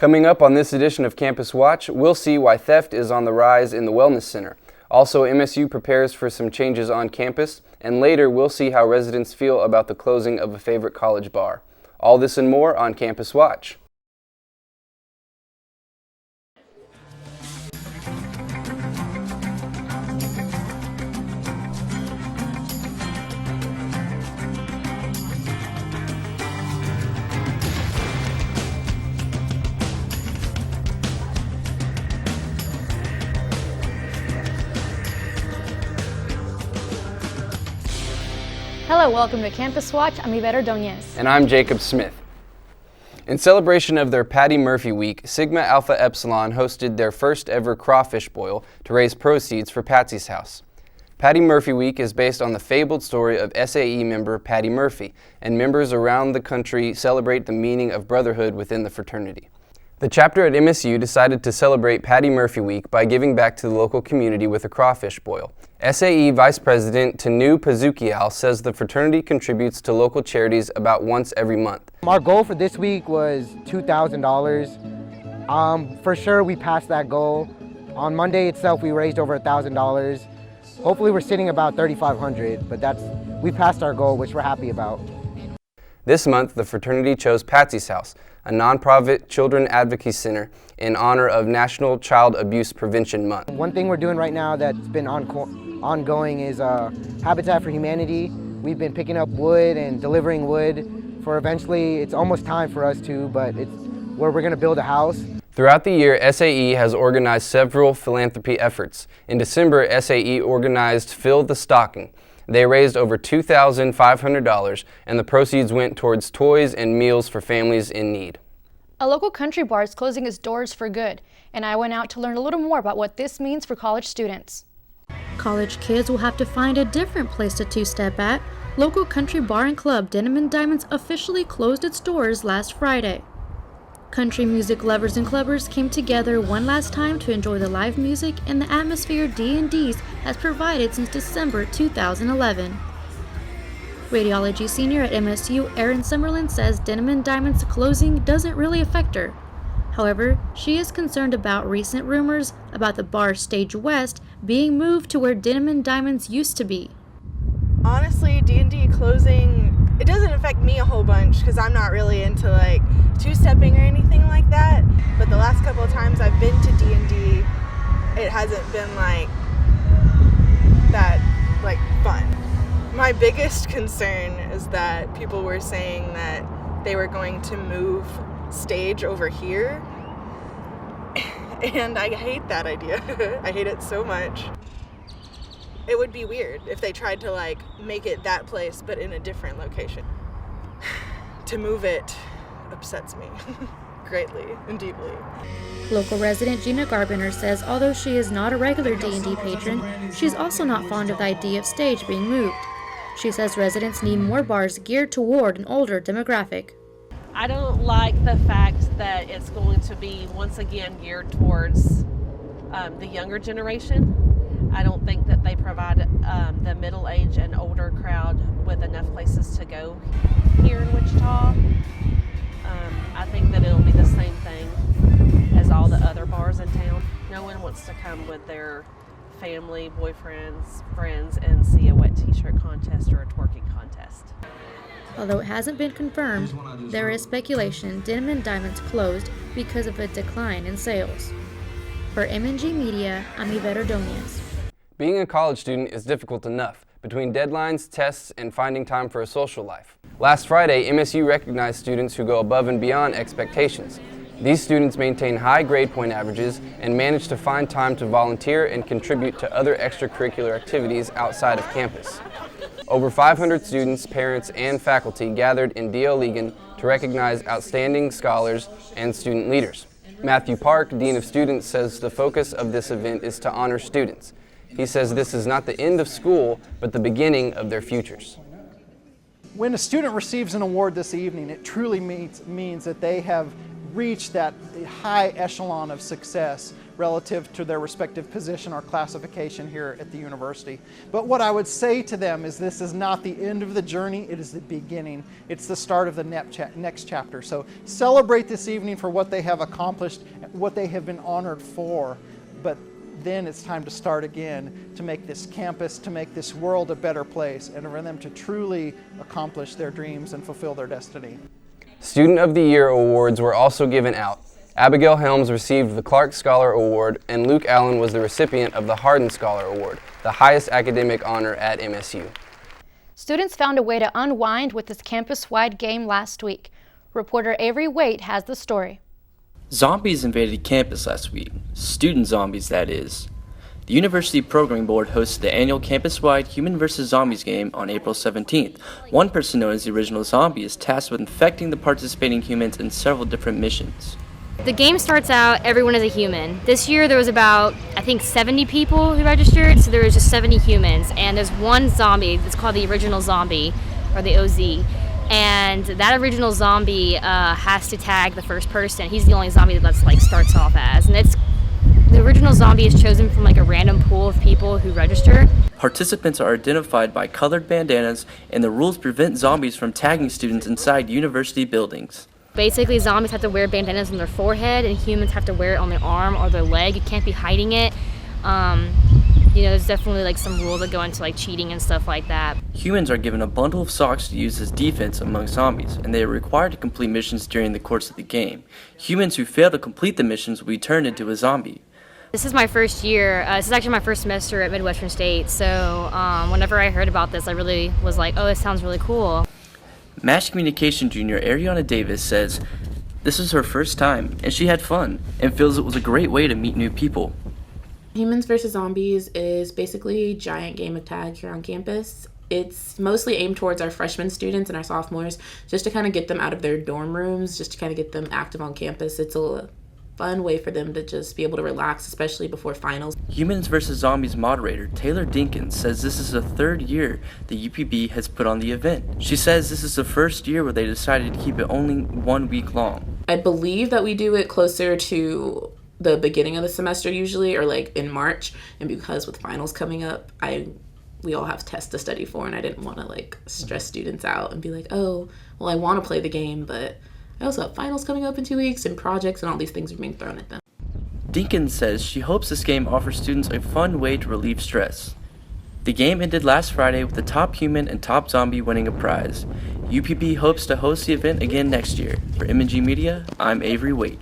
Coming up on this edition of Campus Watch, we'll see why theft is on the rise in the Wellness Center. Also, MSU prepares for some changes on campus, and later we'll see how residents feel about the closing of a favorite college bar. All this and more on Campus Watch. Hello, welcome to Campus Watch. I'm Yvette Ordonez. And I'm Jacob Smith. In celebration of their Patty Murphy Week, Sigma Alpha Epsilon hosted their first ever crawfish boil to raise proceeds for Patsy's House. Patty Murphy Week is based on the fabled story of SAE member Patty Murphy, and members around the country celebrate the meaning of brotherhood within the fraternity. The chapter at MSU decided to celebrate Patty Murphy Week by giving back to the local community with a crawfish boil. SAE Vice President Tanu Pazukial says the fraternity contributes to local charities about once every month. Our goal for this week was $2,000. For sure we passed that goal. On Monday itself we raised over $1,000. Hopefully we're sitting about $3,500, but we passed our goal, which we're happy about. This month, the fraternity chose Patsy's House, a nonprofit children advocacy center in honor of National Child Abuse Prevention Month. One thing we're doing right now that's been ongoing is Habitat for Humanity. We've been picking up wood and delivering wood for eventually, it's almost time for us to, but it's where we're going to build a house. Throughout the year, SAE has organized several philanthropy efforts. In December, SAE organized Fill the Stocking. They raised over $2,500, and the proceeds went towards toys and meals for families in need. A local country bar is closing its doors for good, and I went out to learn a little more about what this means for college students. College kids will have to find a different place to two-step at. Local country bar and club Denim and Diamonds officially closed its doors last Friday. Country music lovers and clubbers came together one last time to enjoy the live music and the atmosphere D&D's has provided since December 2011. Radiology senior at MSU, Erin Summerlin, says Denim and Diamonds closing doesn't really affect her. However, she is concerned about recent rumors about the bar Stage West being moved to where Denim and Diamonds used to be. Honestly, D&D closing, it doesn't affect me a whole bunch because I'm not really into like two-stepping or anything like that, but the last couple of times I've been to D&D, it hasn't been like that fun. My biggest concern is that people were saying that they were going to move Stage over here, and I hate that idea. I hate it so much. It would be weird if they tried to make it that place but in a different location. To move it upsets me greatly and deeply. Local resident Gina Garbiner says although she is not a regular D&D patron, she's also not fond of the idea of Stage being moved. She says residents need more bars geared toward an older demographic. I don't like the fact that it's going to be once again geared towards the younger generation. I don't think that they provide the middle-aged and older crowd with enough places to go here in Wichita. I think that it'll be the same thing as all the other bars in town. No one wants to come with their family, boyfriends, friends, and see a wet t-shirt contest or a twerking contest. Although it hasn't been confirmed, there is speculation Denim and Diamonds closed because of a decline in sales. For MNG Media, I'm Yvette Ordonez. Being a college student is difficult enough, between deadlines, tests, and finding time for a social life. Last Friday, MSU recognized students who go above and beyond expectations. These students maintain high grade point averages and manage to find time to volunteer and contribute to other extracurricular activities outside of campus. Over 500 students, parents, and faculty gathered in D.L. Legan to recognize outstanding scholars and student leaders. Matthew Park, Dean of Students, says the focus of this event is to honor students. He says this is not the end of school, but the beginning of their futures. When a student receives an award this evening, it truly means that they have reached that high echelon of success relative to their respective position or classification here at the university. But what I would say to them is this is not the end of the journey, it is the beginning. It's the start of the next chapter. So celebrate this evening for what they have accomplished, what they have been honored for, but then it's time to start again to make this campus, to make this world a better place, and for them to truly accomplish their dreams and fulfill their destiny. Student of the Year awards were also given out. Abigail Helms received the Clark Scholar Award, and Luke Allen was the recipient of the Hardin Scholar Award, the highest academic honor at MSU. Students found a way to unwind with this campus-wide game last week. Reporter Avery Waite has the story. Zombies invaded campus last week. Student zombies, that is. The University Programming Board hosted the annual campus-wide Human vs. Zombies game on April 17th. One person known as the original zombie is tasked with infecting the participating humans in several different missions. The game starts out, everyone is a human. This year there was about, I think, 70 people who registered, so there was just 70 humans. And there's one zombie that's called the original zombie, or the OZ. And that original zombie has to tag the first person. He's the only zombie that's starts off as. And the original zombie is chosen from a random pool of people who register. Participants are identified by colored bandanas, and the rules prevent zombies from tagging students inside university buildings. Basically, zombies have to wear bandanas on their forehead, and humans have to wear it on their arm or their leg. You can't be hiding it. There's definitely some rules that go into cheating and stuff like that. Humans are given a bundle of socks to use as defense among zombies, and they are required to complete missions during the course of the game. Humans who fail to complete the missions will be turned into a zombie. This is my first year. This is actually my first semester at Midwestern State, so whenever I heard about this, I really was like, oh, this sounds really cool. Mass Communication junior Ariana Davis says this is her first time, and she had fun, and feels it was a great way to meet new people. Humans vs. Zombies is basically a giant game of tag here on campus. It's mostly aimed towards our freshman students and our sophomores, just to kind of get them out of their dorm rooms, just to kind of get them active on campus. It's a fun way for them to just be able to relax, especially before finals. Humans vs. Zombies moderator Taylor Dinkins says this is the third year the UPB has put on the event. She says this is the first year where they decided to keep it only 1 week long. I believe that we do it closer to the beginning of the semester usually, or in March, and because with finals coming up, we all have tests to study for, and I didn't want to stress students out and be like, oh, well, I want to play the game, but I also have finals coming up in 2 weeks and projects and all these things are being thrown at them. Dinkins says she hopes this game offers students a fun way to relieve stress. The game ended last Friday with the top human and top zombie winning a prize. UPB hopes to host the event again next year. For M&G Media, I'm Avery Waite.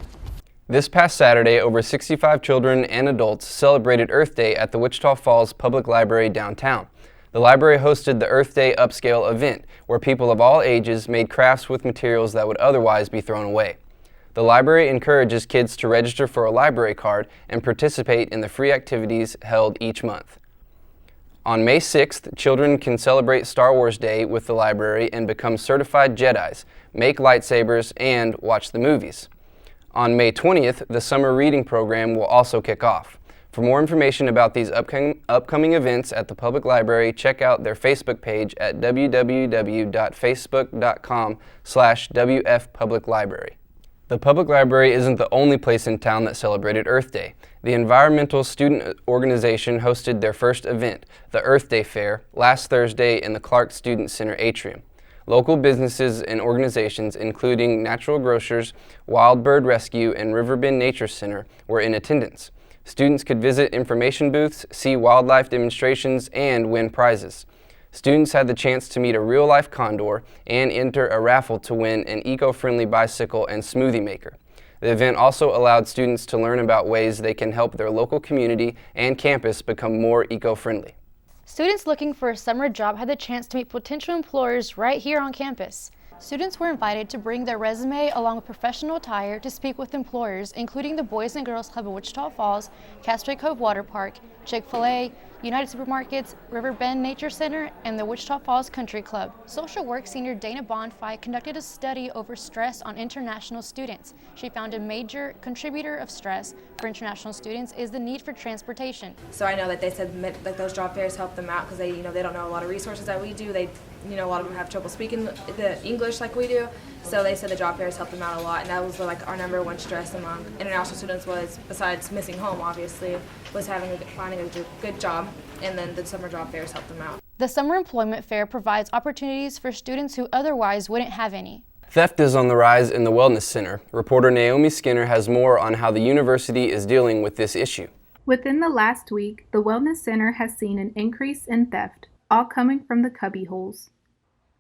This past Saturday, over 65 children and adults celebrated Earth Day at the Wichita Falls Public Library downtown. The library hosted the Earth Day Upscale event, where people of all ages made crafts with materials that would otherwise be thrown away. The library encourages kids to register for a library card and participate in the free activities held each month. On May 6th, children can celebrate Star Wars Day with the library and become certified Jedis, make lightsabers, and watch the movies. On May 20th, the summer reading program will also kick off. For more information about these upcoming events at the public library, check out their Facebook page at www.facebook.com/WFPublicLibrary. The public library isn't the only place in town that celebrated Earth Day. The Environmental Student Organization hosted their first event, the Earth Day Fair, last Thursday in the Clark Student Center atrium. Local businesses and organizations, including Natural Grocers, Wild Bird Rescue, and Riverbend Nature Center, were in attendance. Students could visit information booths, see wildlife demonstrations, and win prizes. Students had the chance to meet a real-life condor and enter a raffle to win an eco-friendly bicycle and smoothie maker. The event also allowed students to learn about ways they can help their local community and campus become more eco-friendly. Students looking for a summer job had the chance to meet potential employers right here on campus. Students were invited to bring their resume along with professional attire to speak with employers, including the Boys and Girls Club of Wichita Falls, Castaway Cove Water Park, Chick-fil-A, United Supermarkets, River Bend Nature Center, and the Wichita Falls Country Club. Social work senior Dana Bonfi conducted a study over stress on international students. She found a major contributor of stress for international students is the need for transportation. So I know that they said that those job fairs help them out because they don't know a lot of resources that we do. They, a lot of them have trouble speaking the English like we do. So they said the job fairs helped them out a lot, and that was like our number one stress among international students was, besides missing home obviously, was finding a good job, and then the summer job fairs helped them out. The summer employment fair provides opportunities for students who otherwise wouldn't have any. Theft is on the rise in the Wellness Center. Reporter Naomi Skinner has more on how the university is dealing with this issue. Within the last week, the Wellness Center has seen an increase in theft, all coming from the cubby holes.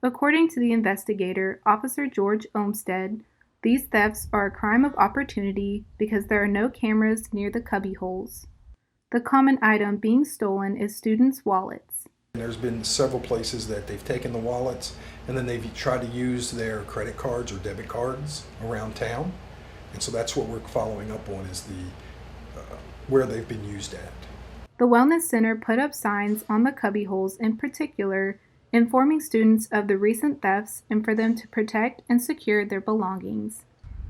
According to the investigator, Officer George Olmstead, these thefts are a crime of opportunity because there are no cameras near the cubby holes. The common item being stolen is students' wallets. There's been several places that they've taken the wallets and then they've tried to use their credit cards or debit cards around town. And so that's what we're following up on is where they've been used at. The Wellness Center put up signs on the cubby holes in particular, informing students of the recent thefts and for them to protect and secure their belongings.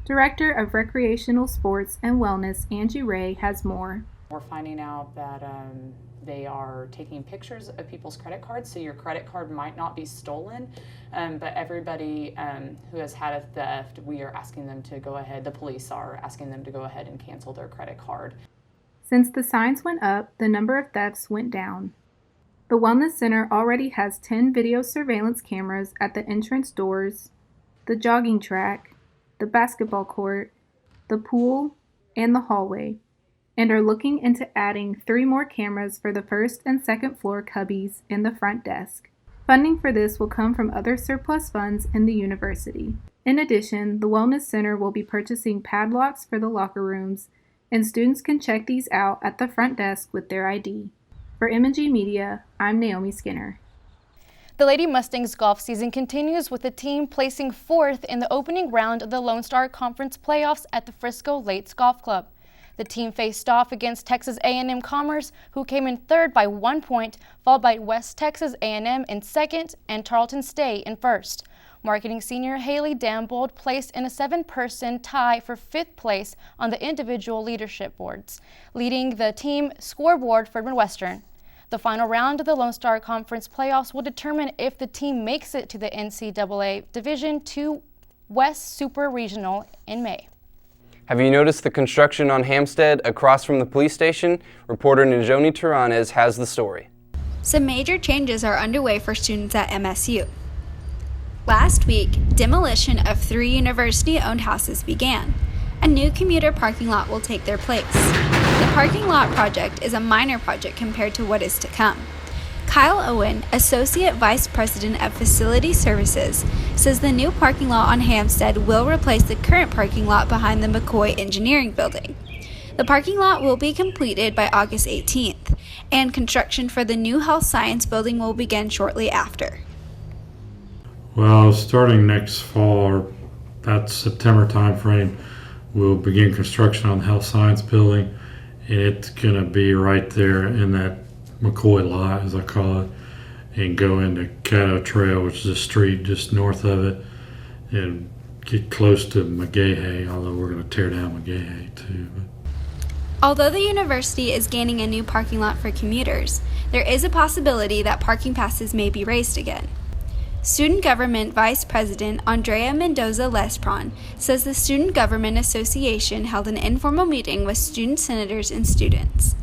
Director of Recreational Sports and Wellness, Angie Ray, has more. We're finding out that they are taking pictures of people's credit cards, so your credit card might not be stolen, but everybody who has had a theft, we are asking them to go ahead, the police are asking them to go ahead and cancel their credit card. Since the signs went up, the number of thefts went down. The Wellness Center already has 10 video surveillance cameras at the entrance doors, the jogging track, the basketball court, the pool, and the hallway, and are looking into adding 3 more cameras for the first and second floor cubbies in the front desk. Funding for this will come from other surplus funds in the university. In addition, the Wellness Center will be purchasing padlocks for the locker rooms, and students can check these out at the front desk with their ID. For M&G Media, I'm Naomi Skinner. The Lady Mustangs golf season continues with the team placing 4th in the opening round of the Lone Star Conference playoffs at the Frisco Lakes Golf Club. The team faced off against Texas A&M Commerce, who came in 3rd by 1 point, followed by West Texas A&M in 2nd and Tarleton State in 1st. Marketing senior Haley Dambold placed in a 7-person tie for 5th place on the individual leadership boards, leading the team scoreboard for Midwestern. The final round of the Lone Star Conference playoffs will determine if the team makes it to the NCAA Division II West Super Regional in May. Have you noticed the construction on Hampstead across from the police station? Reporter Najoni Taranes has the story. Some major changes are underway for students at MSU. Last week, demolition of 3 university-owned houses began. A new commuter parking lot will take their place. The parking lot project is a minor project compared to what is to come. Kyle Owen, Associate Vice President of Facility Services, says the new parking lot on Hampstead will replace the current parking lot behind the McCoy Engineering Building. The parking lot will be completed by August 18th, and construction for the new Health Science Building will begin shortly after. Well, starting next fall, or that September timeframe, we'll begin construction on the Health Science Building, and it's going to be right there in that McCoy lot, as I call it, and go into Caddo Trail, which is a street just north of it, and get close to McGahey, although we're going to tear down McGahey too. Although the university is gaining a new parking lot for commuters, there is a possibility that parking passes may be raised again. Student Government Vice President Andrea Mendoza Lespron says the Student Government Association held an informal meeting with student senators and students.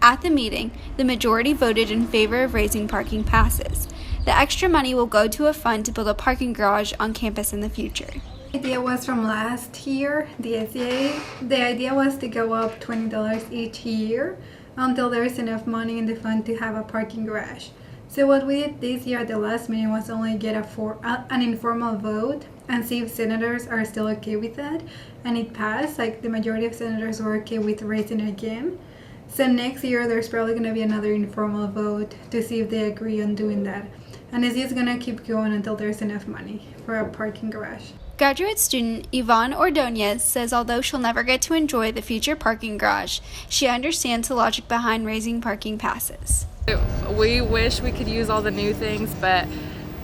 At the meeting, the majority voted in favor of raising parking passes. The extra money will go to a fund to build a parking garage on campus in the future. The idea was from last year, the SEA. The idea was to go up $20 each year until there's enough money in the fund to have a parking garage. So what we did this year at the last meeting was only get an informal vote and see if senators are still okay with that. And it passed, like the majority of senators were okay with raising it again. So next year there's probably going to be another informal vote to see if they agree on doing that. And it's just going to keep going until there's enough money for a parking garage. Graduate student Yvonne Ordonez says although she'll never get to enjoy the future parking garage, she understands the logic behind raising parking passes. We wish we could use all the new things, but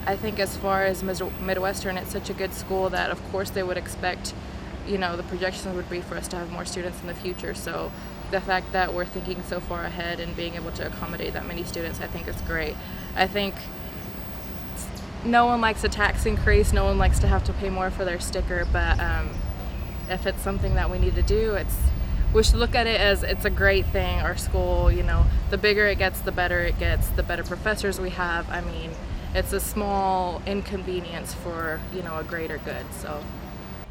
I think as far as Midwestern, it's such a good school that of course they would expect, you know, the projections would be for us to have more students in the future. So the fact that we're thinking so far ahead and being able to accommodate that many students, I think is great. I think no one likes a tax increase, no one likes to have to pay more for their sticker, but if it's something that we need to do, we should look at it as it's a great thing. Our school, you know, the bigger it gets, the better it gets, the better professors we have. I mean, it's a small inconvenience for, you know, a greater good, so.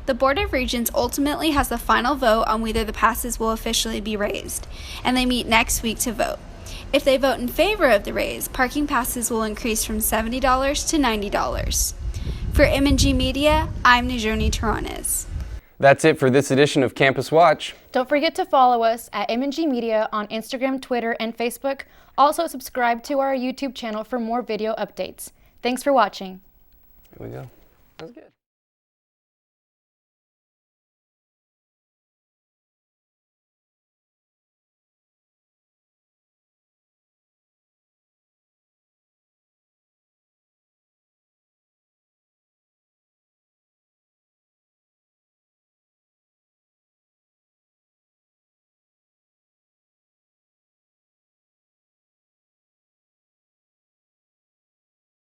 The Board of Regents ultimately has the final vote on whether the passes will officially be raised, and they meet next week to vote. If they vote in favor of the raise, parking passes will increase from $70 to $90. For M&G Media, I'm Najoni Terranes. That's it for this edition of Campus Watch. Don't forget to follow us at M&G Media on Instagram, Twitter, and Facebook. Also subscribe to our YouTube channel for more video updates. Thanks for watching. Here we go. That was good.